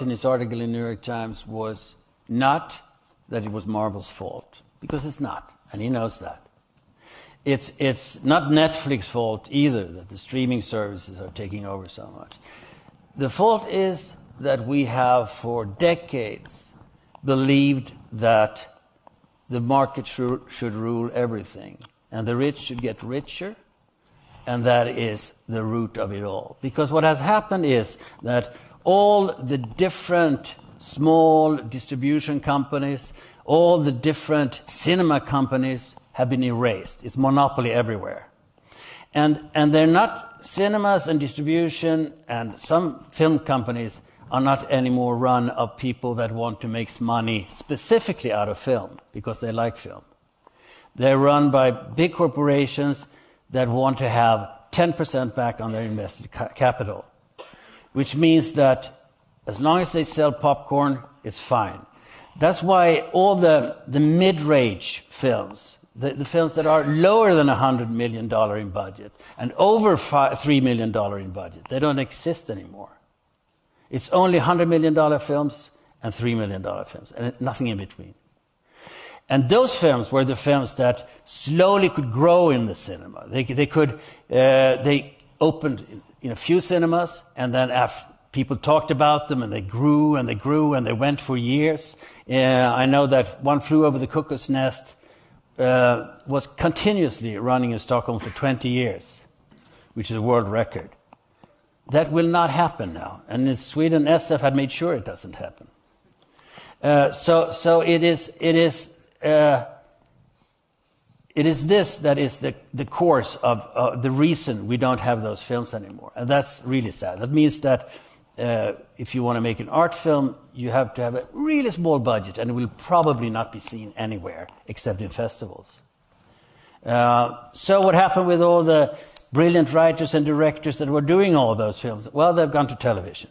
in his article in New York Times was not that it was Marvel's fault, because it's not, and he knows that. It's not Netflix's fault either that the streaming services are taking over so much. The fault is that we have for decades believed that the market should rule everything, and the rich should get richer, and that is the root of it all. Because what has happened is that all the different small distribution companies, all the different cinema companies have been erased. It's monopoly everywhere. And they're not, cinemas and distribution and some film companies are not anymore run of people that want to make money specifically out of film, because they like film. They're run by big corporations that want to have 10% back on their invested capital, which means that as long as they sell popcorn, it's fine. That's why all the mid-range films, the films that are lower than $100 million in budget and over $3 million in budget, they don't exist anymore. It's only $100 million films and $3 million films, and nothing in between. And those films were the films that slowly could grow in the cinema. They opened in a few cinemas, and then after people talked about them, and they grew and they grew and they went for years. I know that One Flew Over the Cuckoo's Nest was continuously running in Stockholm for 20 years, which is a world record. That will not happen now, and in Sweden, SF had made sure it doesn't happen. So it is this that is the course of the reason we don't have those films anymore, and that's really sad. That means that if you want to make an art film, you have to have a really small budget, and it will probably not be seen anywhere except in festivals. So what happened with all the brilliant writers and directors that were doing all those films? Well, they've gone to television.